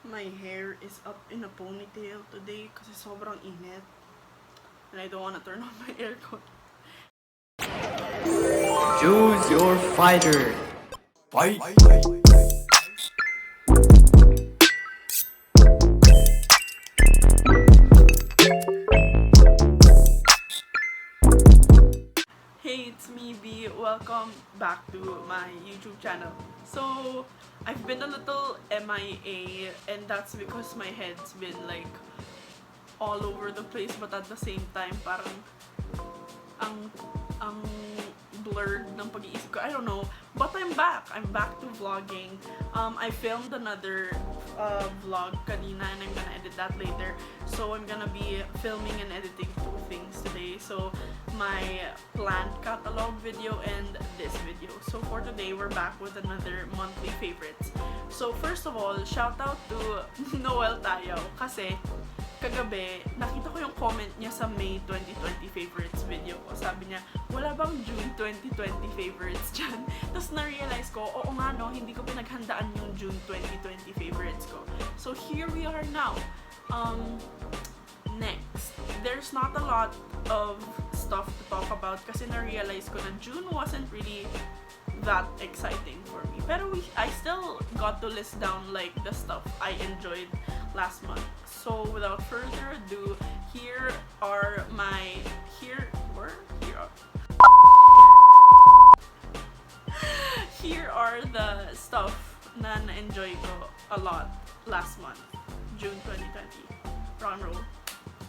My hair is up in a ponytail today kasi sobrang init. And I don't want to turn on my aircon. Choose your fighter. Fight. Hey, it's me, B. Welcome back to my YouTube channel. So, I've been a little MIA, and that's because my head's been like all over the place, but at the same time, parang ang blurred ng pag-iisip ko. I don't know. But I'm back. I'm back to vlogging. I filmed another vlog kanina and I'm gonna edit that later. So I'm gonna be filming and editing two things today. So my plant catalog video and this video. So for today, we're back with another monthly favorites. So first of all, shout out to Noel Tayaw kasi kagabi, nakita ko yung comment niya sa May 2020 favorites video ko. Sabi niya, wala bang June 2020 favorites dyan? Tapos na-realize ko, oo nga no, hindi ko pinaghandaan yung June 2020 favorites ko. So here we are now. Next, there's not a lot of stuff to talk about kasi na-realize ko na June wasn't really that exciting for me. Pero I still got to list down like the stuff I enjoyed last month. So without further ado, here are the stuff na na-enjoy ko a lot last month, June 2020. Rock and roll.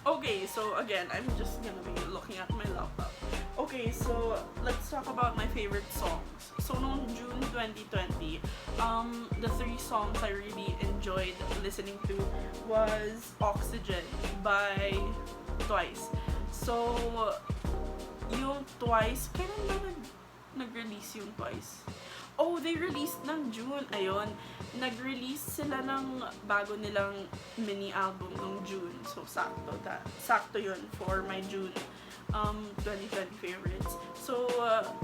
Okay, so again, I'm just gonna be looking at my laptop. Okay, so let's talk about my favorite songs. So noong June 2020, the three songs I really enjoyed listening to was Oxygen by Twice. So, yung Twice, kailan ba nag-release yung Twice? Oh, they released ng June. Ayun, nag-release sila ng bago nilang mini album ng June. So, sakto yun for my June 2020 favorites. So,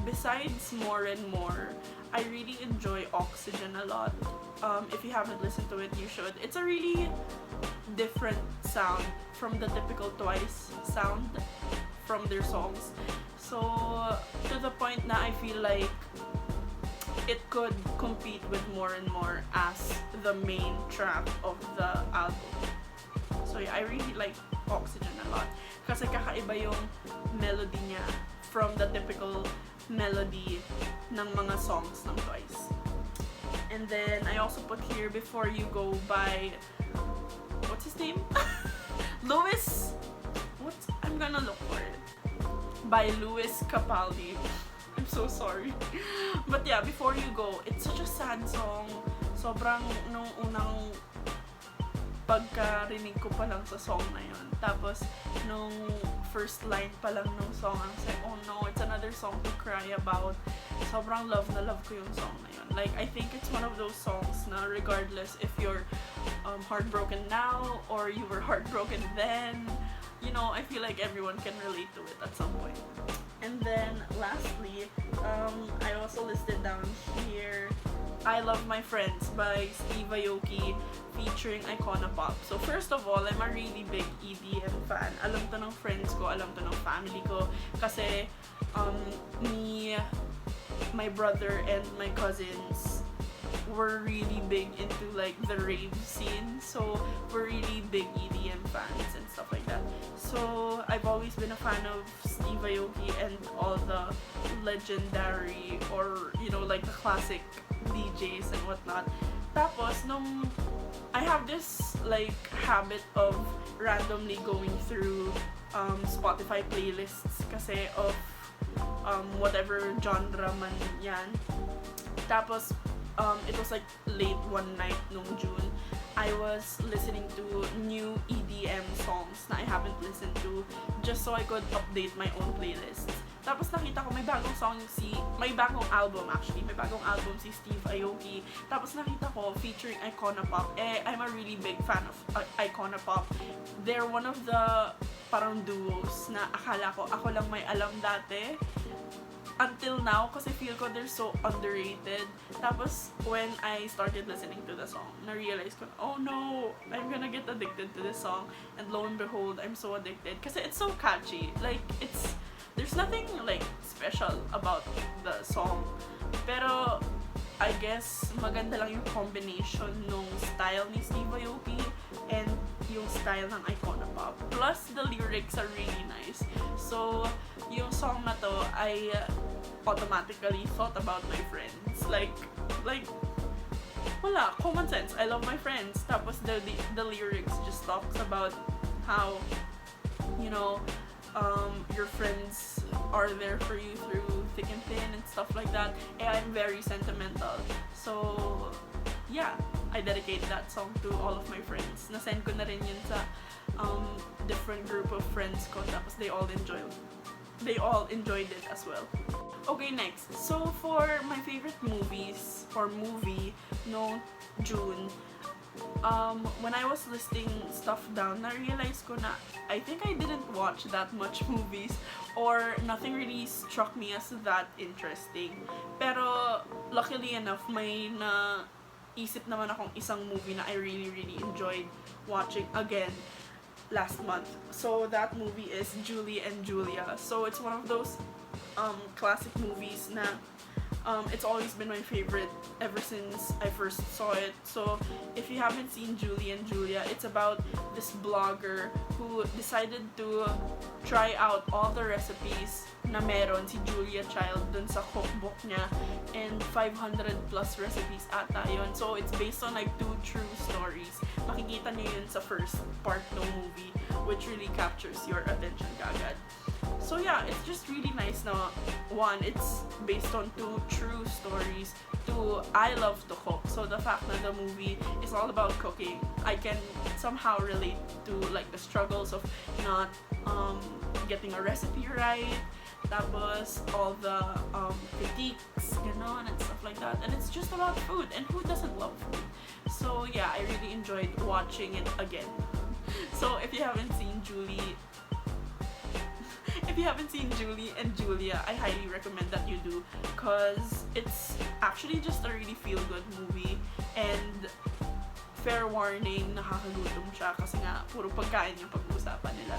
besides More and More, I really enjoy Oxygen a lot. If you haven't listened to it, you should. It's a really different sound from the typical Twice sound from their songs. So, to the point na I feel like it could compete with More and More as the main track of the album. So yeah, I really like Oxygen a lot. Kasi kakaiba yung melody niya from the typical melody ng mga songs ng Twice. And then, I also put here Before You Go by, what's his name? I'm gonna look for it. By Louis Capaldi. I'm so sorry. But yeah, Before You Go, it's such a sad song. Sobrang nung unang pagkarinig ko pa lang sa song na yun. Tapos, nung first line pa lang ng song, I was like, oh no, it's another song to cry about. Sobrang love na love ko yung song na yun. Like, I think it's one of those songs na regardless if you're heartbroken now or you were heartbroken then, you know, I feel like everyone can relate to it at some point. And then, lastly, I also listed down here I Love My Friends by Steve Aoki featuring KPOP. So first of all, I'm a really big EDM fan. Alam to ng friends ko, alam to ng family ko. Kasi me, my brother, and my cousins were really big into like the rave scene. So we're really big EDM fans and stuff like that. So I've always been a fan of Steve Aoki and all the legendary or, you know, like the classic DJs and whatnot. Tapos, I have this like habit of randomly going through Spotify playlists kasi of whatever genre man yan. Tapos, it was like late one night nung June. I was listening to new EDM songs na I haven't listened to just so I could update my own playlists. Tapos nakita ko may bagong album si Steve Aoki. Tapos nakita ko featuring KPOP. I'm a really big fan of KPOP. They're one of the parang duos na akala ko ako lang may alam dati. until now, kasi feel ko they're so underrated. Tapos, when I started listening to the song, na-realize ko, oh no, I'm gonna get addicted to this song. And lo and behold, I'm so addicted. Kasi it's so catchy. Like, there's nothing, like, special about the song. Pero, I guess, maganda lang yung combination nung style ni Steve Aoki and yung style ng Icona Pop. Plus, the lyrics are really nice. So, yung song na to, I automatically thought about my friends. Like, wala, common sense. I love my friends. Tapos, the lyrics just talks about how, you know, your friends are there for you through thick and thin and stuff like that. And I'm very sentimental. So, yeah, I dedicate that song to all of my friends. Nasend ko na rin yun sa different group of friends ko. Tapos they all enjoyed it as well. Okay, next. So, for my favorite movies or movie no June, when I was listing stuff down, na-realize ko na I think I didn't watch that much movies or nothing really struck me as that interesting. Pero, luckily enough, may naisip naman akong isang movie na I really, really enjoyed watching again last month. So, that movie is Julie and Julia. So, it's one of those classic movies na it's always been my favorite ever since I first saw it. So, if you haven't seen Julie and Julia, it's about this blogger who decided to try out all the recipes na meron si Julia Child dun sa cookbook niya, and 500 plus recipes ata yun. So, it's based on like 2 true stories. Makikita niyo yun sa first part ng movie, which really captures your attention kagad. So yeah, it's just really nice na one, it's based on 2 true stories. 2, I love to cook. So the fact that the movie is all about cooking, I can somehow relate to like the struggles of not getting a recipe right. Tapos all the critiques, ganon, and stuff like that. And it's just about food, and who doesn't love food? So yeah, I really enjoyed watching it again. So if you haven't seen Julie and Julia, I highly recommend that you do, cause it's actually just a really feel-good movie, and fair warning, nakakagutom siya kasi nga puro pagkain yung pag-uusapan nila.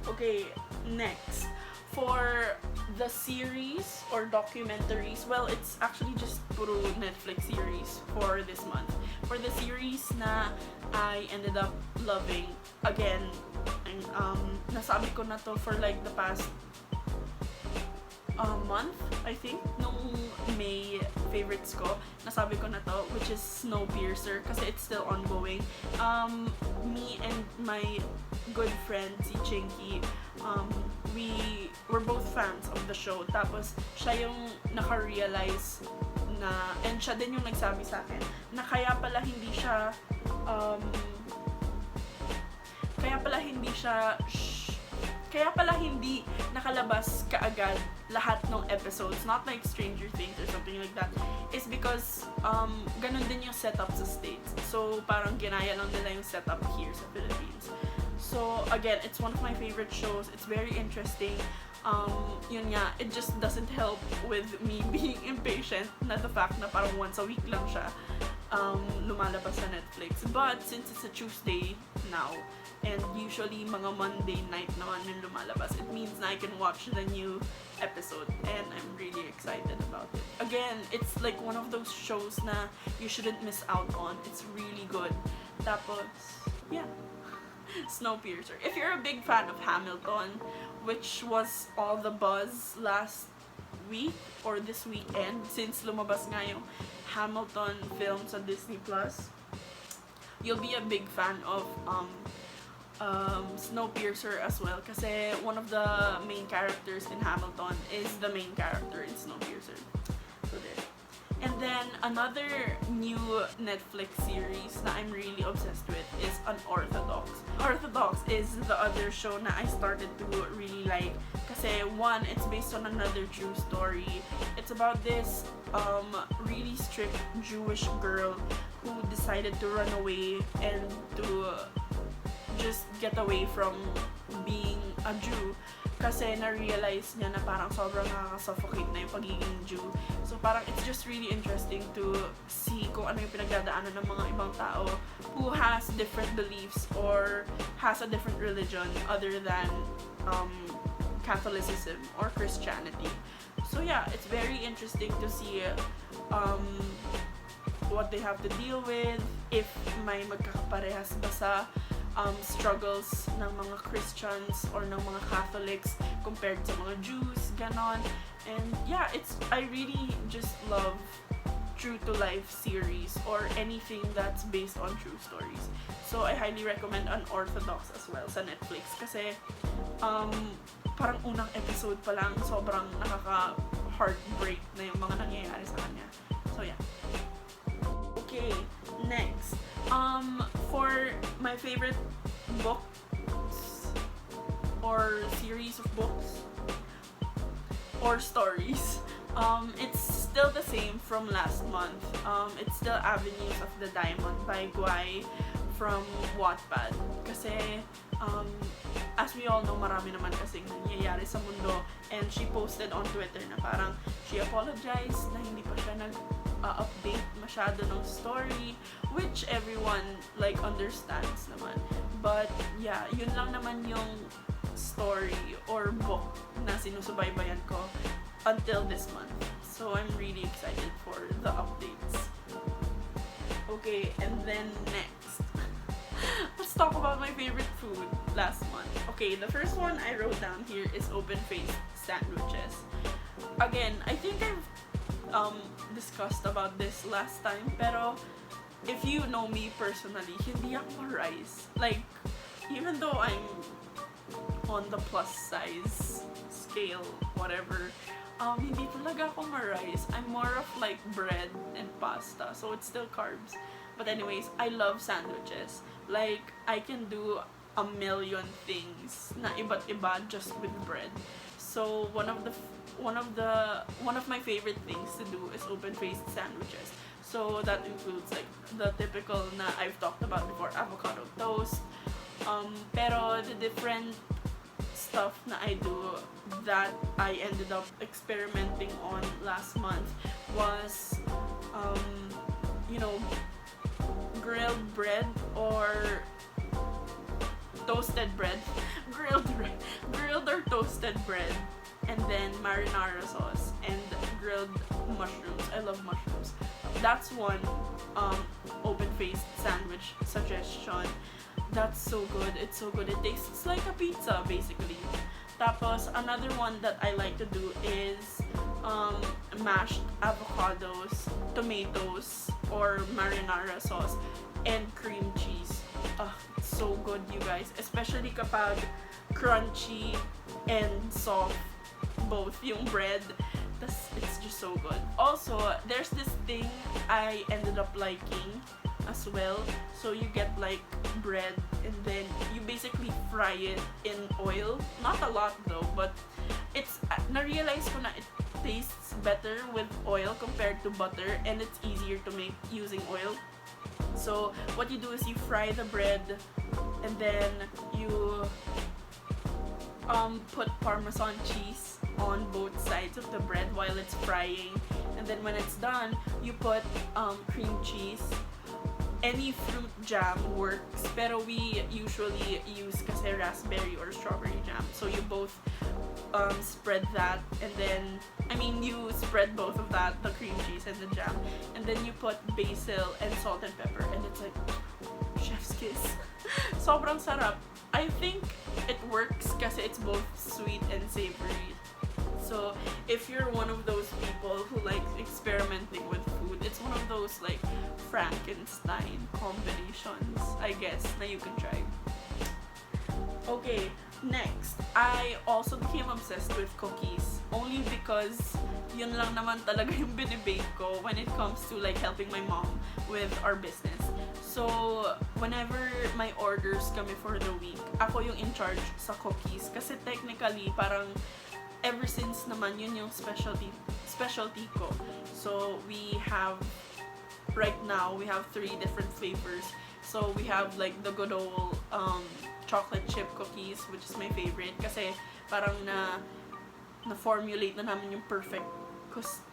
Okay, next. For the series or documentaries, well, it's actually just puro Netflix series for this month. For the series na I ended up loving, again, nasabi ko na to for like the past month, I think, nung May favorites ko, nasabi ko na to, which is Snowpiercer, kasi it's still ongoing. Me and my good friend, si Chinky, we're both fans of the show. Tapos, siya yung naka-realize na, and siya din yung nagsabi sa akin, na kaya pala hindi nakalabas kaagad lahat ng episodes, not like Stranger Things or something like that, is because ganun din yung setup sa States. So, parang ginaya lang nila yung setup here sa Philippines. So, again, it's one of my favorite shows. It's very interesting. Yun nga, it just doesn't help with me being impatient na the fact na parang once a week lang siya lumalabas sa Netflix. But, since it's a Tuesday now, and usually mga Monday night naman yung lumalabas, it means na I can watch the new episode, and I'm really excited about it. Again, it's like one of those shows na you shouldn't miss out on. It's really good. Tapos, yeah. Snowpiercer. If you're a big fan of Hamilton, which was all the buzz last week or this weekend, since lumabas nga yung Hamilton film sa Disney Plus, you'll be a big fan of Snowpiercer as well, kasi one of the main characters in Hamilton is the main character in Snowpiercer. So there. And then another new Netflix series na I'm really obsessed with is Unorthodox. Unorthodox is the other show na I started to really like, kasi one, it's based on another true story. It's about this really strict Jewish girl who decided to run away and to just get away from being a Jew. kasi na-realize niya na parang sobrang nakaka-suffocate na yung pagiging Jew. So parang it's just really interesting to see kung ano yung pinagdadaanan ng mga ibang tao who has different beliefs or has a different religion other than Catholicism or Christianity. So yeah, it's very interesting to see what they have to deal with, if may magkakaparehas ba sa struggles ng mga Christians or ng mga Catholics compared sa mga Jews, ganon. And yeah, I really just love true to life series or anything that's based on true stories. So I highly recommend Unorthodox as well sa Netflix kasi parang unang episode pa lang sobrang nakaka-heartbreak na yung mga nangyayari sa kanya. So yeah. Okay, next. For my favorite books or series of books or stories, it's still the same from last month. It's still Avenues of the Diamond by Guy from Wattpad. Kasi, as we all know, marami naman kasing nangyayari sa mundo, and she posted on Twitter na parang she apologized na hindi pa siya update masyado ng story, which everyone like understands naman. But yeah, yun lang naman yung story or book na sinusubaybayan ko until this month. So I'm really excited for the updates. Okay, and then next, let's talk about my favorite food last month. Okay, the first one I wrote down here is open-faced sandwiches. Again, I think I've discussed about this last time, pero if you know me personally, hindi ako rice. Like, even though I'm on the plus size scale, whatever, hindi talaga ako ma-rice. I'm more of like bread and pasta, so it's still carbs. But anyways, I love sandwiches. Like, I can do a million things na iba't iba just with bread. So one of my favorite things to do is open-faced sandwiches. So that includes like the typical na I've talked about before, avocado toast. Pero the different stuff na I do that I ended up experimenting on last month was, grilled bread or toasted bread, grilled or toasted bread, and then marinara sauce and grilled mushrooms. I love mushrooms. That's one open-faced sandwich suggestion. That's so good. It's so good. It tastes like a pizza basically. Tapos another one that I like to do is mashed avocados, tomatoes, or marinara sauce and cream cheese. It's so good, you guys. Especially kapag crunchy and soft both yung bread. It's just so good. Also, there's this thing I ended up liking as well. So you get like bread and then you basically fry it in oil. Not a lot though, but na-realize ko na it tastes better with oil compared to butter, and it's easier to make using oil. So what you do is you fry the bread and then you put Parmesan cheese on both sides of the bread while it's frying, and then when it's done you put cream cheese. Any fruit jam works, pero we usually use kasi raspberry or strawberry jam. So you both spread that, and then you spread both of that, the cream cheese and the jam, and then you put basil and salt and pepper, and it's like chef's kiss. Sobrang sarap. I think it works kasi it's both sweet and savory. So if you're one of those people who like experimenting with food, it's one of those like Frankenstein combinations, I guess, na you can try. Okay, next, I also became obsessed with cookies, only because yun lang naman talaga yung binibake ko when it comes to like helping my mom with our business. So whenever my orders kami for the week, ako yung in charge sa cookies kasi technically parang ever since naman yun yung specialty ko. So right now we have 3 different flavors. So we have like the good old chocolate chip cookies, which is my favorite kasi parang na-formulate na namin yung perfect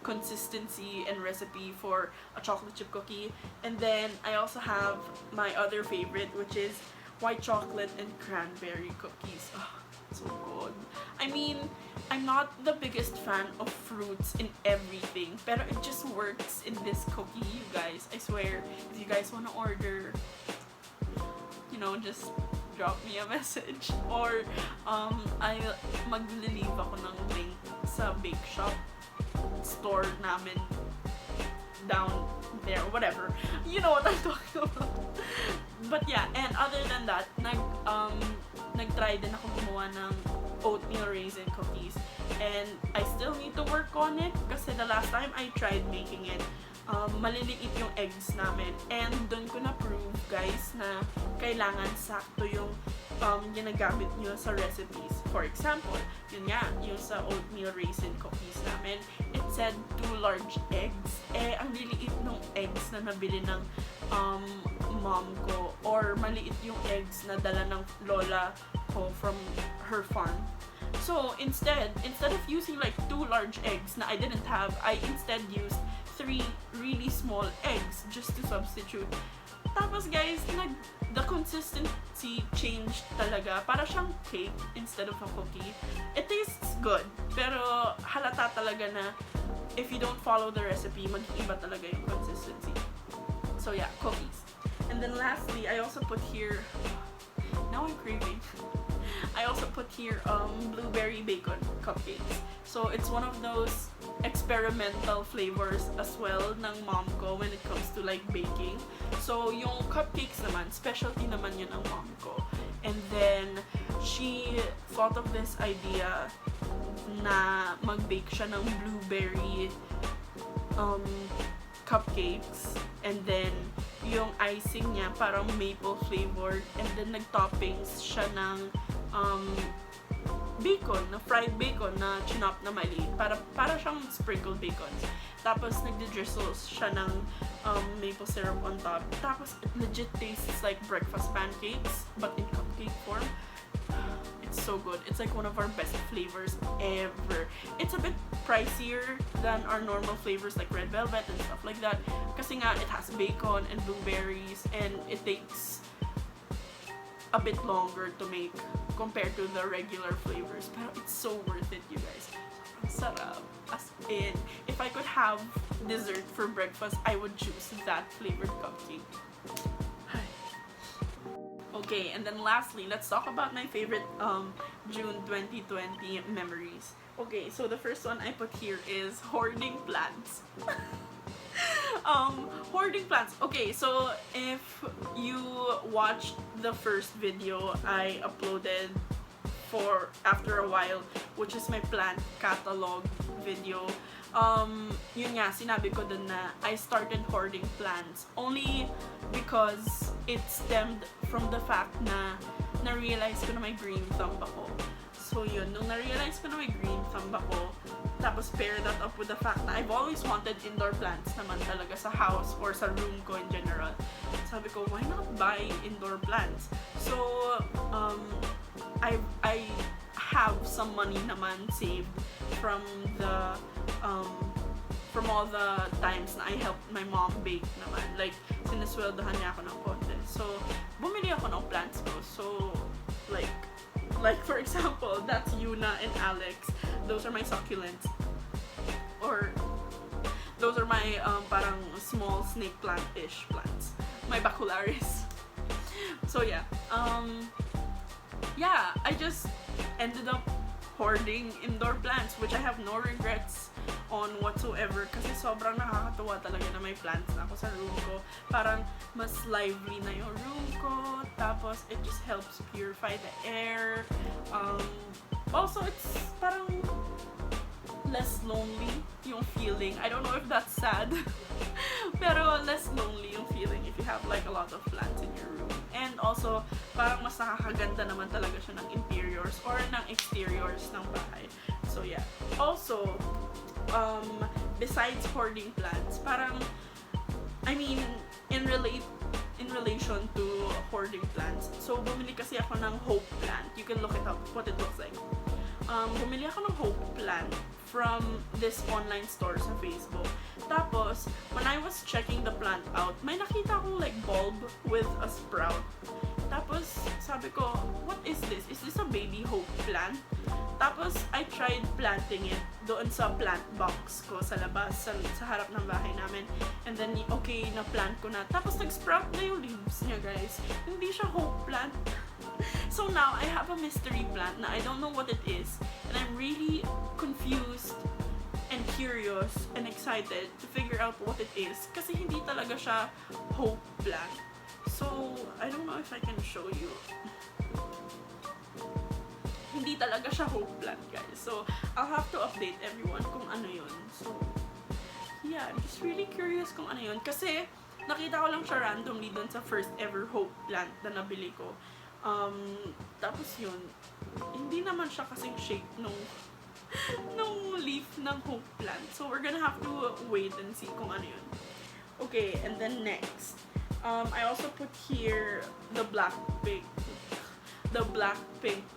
consistency and recipe for a chocolate chip cookie. And then I also have my other favorite, which is white chocolate and cranberry cookies. Oh, so good. I mean, I'm not the biggest fan of fruits in everything, pero it just works in this cookie, you guys. I swear, if you guys wanna order, you know, just drop me a message. Or, mag-leave ako ng link sa bake shop store namin down there, whatever. You know what I'm talking about. But yeah, and other than that, nag-try din ako gumawa ng oatmeal raisin cookies. And I still need to work on it kasi the last time I tried making it, maliliit yung eggs namin. And dun ko na-prove, guys, na kailangan sakto yung ginagamit nyo sa recipes. For example, yun nga, yung sa oatmeal raisin cookies namin, it said 2 large eggs. Eh, ang liliit ng eggs na nabili ng mom ko, or maliit yung eggs na dala ng lola ko from her farm. So, instead of using like 2 large eggs na I didn't have, I instead used 3 really small eggs just to substitute. Tapos guys, the consistency changed talaga. Para siyang cake instead of a cookie. It tastes good, pero halata talaga na if you don't follow the recipe, mag-iiba talaga yung consistency. So yeah, cookies. And then lastly, I also put here, now I'm craving. I also put here blueberry bacon cupcakes. So it's one of those experimental flavors as well ng mom ko when it comes to like baking. So yung cupcakes naman, specialty naman yun ng mom ko. And then she thought of this idea na mag-bake siya ng blueberry cupcakes, and then yung icing niya parang maple flavored, and then nag-toppings siya ng bacon, na fried bacon na chinop na maliit, para siyang sprinkled bacon. Tapos nagdi-drizzle siya ng maple syrup on top. Tapos it legit tastes like breakfast pancakes but in cupcake form. It's so good. It's like one of our best flavors ever. It's a bit pricier than our normal flavors like red velvet and stuff like that. Kasi nga, it has bacon and blueberries, and it takes a bit longer to make compared to the regular flavors. Pero it's so worth it, you guys. Ang sarap. As in, if I could have dessert for breakfast, I would choose that flavored cupcake. Okay, and then lastly, let's talk about my favorite June 2020 memories. Okay, so the first one I put here is hoarding plants. Hoarding plants. Okay, so if you watched the first video I uploaded for after a while, which is my plant catalog video, yun nga, sinabi ko dun na I started hoarding plants only because it stemmed from the fact na na-realize ko na may green thumb ako. So yun, nung na-realize ko na may green thumb ako, tapos pair that up with the fact na I've always wanted indoor plants naman talaga sa house or sa room ko in general. Sabi ko, why not buy indoor plants? So, I have some money naman saved from all the times na I helped my mom bake naman. Like, sinesweldohan niya ako ng konti. So, bumili ako ng plants ko. So, like for example, that's Yuna and Alex. Those are my succulents. Or, those are my parang small snake plant-ish plants. My bacularis. So, yeah. Yeah, I just ended up hoarding indoor plants, which I have no regrets on whatsoever kasi sobrang nakakatuwa talaga na may plants na ako sa room ko. Parang mas lively na yung room ko, tapos it just helps purify the air. Also, it's parang less lonely yung feeling. I don't know if that's sad, pero less lonely yung feeling if you have like a lot of plants in your room. And also, parang mas nakakaganda naman talaga siya ng interiors or ng exteriors ng bahay. So yeah. Also, besides hoarding plants, parang, I mean, in relation to hoarding plants. So, bumili kasi ako ng hope plant. You can look it up, what it looks like. Bumili ako ng hope plant from this online store sa Facebook. Tapos, when I was checking the plant out, may nakita akong like bulb with a sprout. Tapos, sabi ko, what is this? Is this a baby hope plant? Tapos, I tried planting it doon sa plant box ko sa labas, sa harap ng bahay namin. And then, okay, na-plant ko na. Tapos, nag-sprout na yung leaves niya, guys. Hindi siya hope plant. So now, I have a mystery plant na I don't know what it is. And I'm really confused and curious and excited to figure out what it is. Kasi hindi talaga siya hope plant. So, I don't know if I can show you. Hindi talaga siya hope plant, guys. So, I'll have to update everyone kung ano yun. So, yeah, I'm just really curious kung ano yun. Kasi, nakita ko lang siya randomly dun sa first ever hope plant na nabili ko. Tapos yun, hindi naman siya kasing shape nung leaf ng hope plant. So, we're gonna have to wait and see kung ano yun. Okay, and then next. I also put here the Blackpink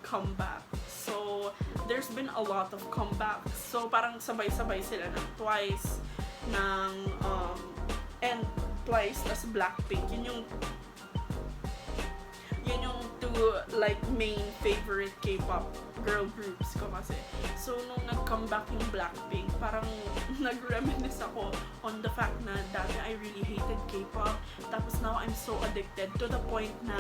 comeback. So, there's been a lot of comebacks. So, parang sabay-sabay sila ng Twice, and Twice, tas Blackpink. Yun yung two, like, main favorite K-pop girl groups ko kasi. So, nung nag-comeback yung Blackpink, parang nag-reminisce ako on the fact na dati I really hated K-pop. Tapos now, I'm so addicted to the point na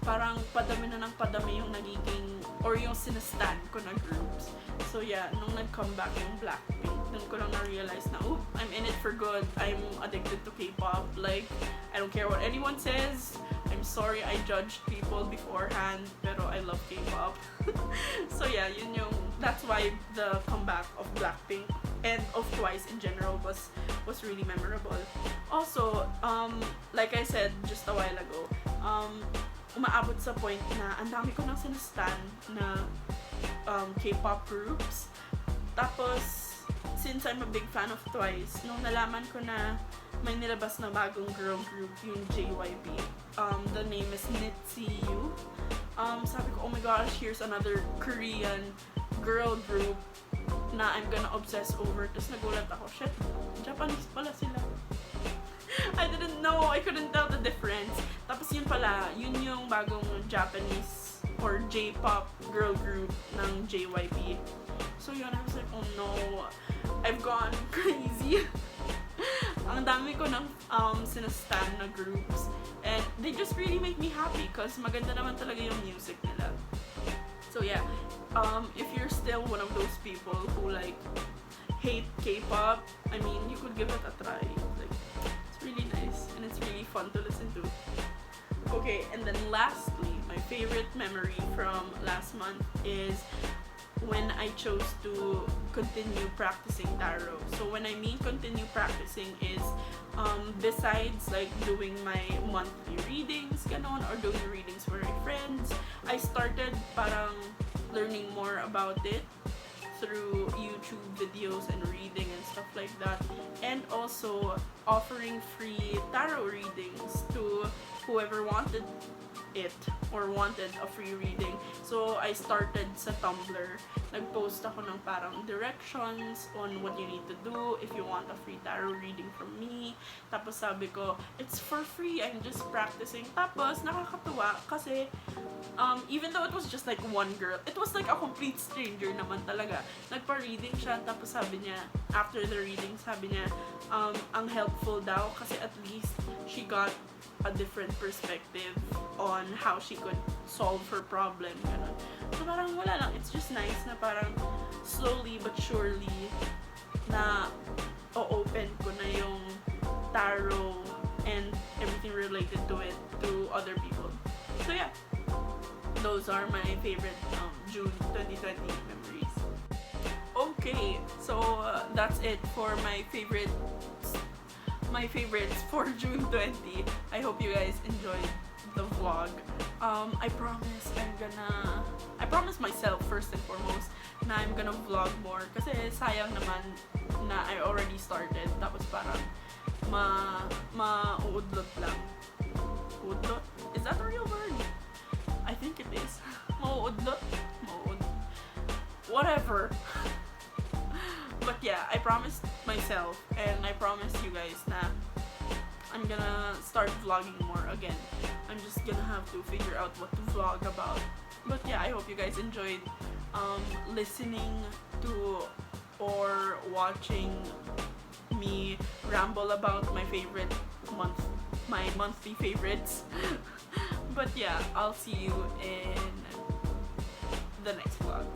parang padami na ng padami yung nagiging, or yung sinastan ko na groups. So yeah, nung nag-comeback yung Blackpink, dun ko lang na-realize na, oh, I'm in it for good. I'm addicted to K-pop. Like, I don't care what anyone says. I'm sorry I judged people beforehand, pero I love K-pop. So yeah, that's why the comeback of Blackpink and of Twice in general was really memorable. Also, like I said just a while ago, umaabot sa point na ang dami ko nang sinastan na K-pop groups. Tapos, since I'm a big fan of Twice, nung nalaman ko na may nilabas na bagong girl group, yung JYP, the name is NITZU. Sabi ko, oh my gosh, here's another Korean girl group na I'm gonna obsess over. Tapos nagulat ako, shit, Japanese pala sila. I didn't know, I couldn't tell the difference. Tapos yun pala, yun yung bagong Japanese or J-pop girl group ng JYP. So yun, I was like, oh no, I've gone crazy. Ang dami ko ng sinastan na groups. And they just really make me happy because maganda naman talaga yung music nila. So yeah, if you're still one of those people who like hate K-pop, I mean, you could give it a try. Like, it's really nice and it's really fun to listen to. Okay, and then lastly, my favorite memory from last month is when I chose to continue practicing tarot. So when I mean continue practicing is besides like doing my monthly readings, ganon, or doing readings for my friends, I started parang learning more about it through YouTube videos and reading and stuff like that, and also offering free tarot readings to whoever wanted it or wanted a free reading. So I started sa Tumblr. Nag-post ako ng parang directions on what you need to do if you want a free tarot reading from me. Tapos sabi ko, it's for free, I'm just practicing. Tapos nakakatuwa kasi even though it was just like one girl, it was like a complete stranger naman talaga. Nagpa-reading siya, tapos sabi niya, after the reading, sabi niya, ang helpful daw kasi at least she got a different perspective on how she could solve her problem. Ganun. So parang wala lang, it's just nice na parang slowly but surely na o-open ko na yung tarot and everything related to it to other people. So yeah, those are my favorite June 2020 memories. Okay, so that's it for my favorites for June 20. I hope you guys enjoyed the vlog. I promise myself first and foremost na I'm gonna vlog more kasi sayang naman na I already started tapos parang mauudlot lang mauudlot. Is that a real word? I think it is. Mauudlot? Whatever. But yeah, I promised myself and I promised you guys na I'm gonna start vlogging more again. I'm just gonna have to figure out what to vlog about. But yeah, I hope you guys enjoyed listening to or watching me ramble about my monthly favorites. But yeah, I'll see you in the next vlog.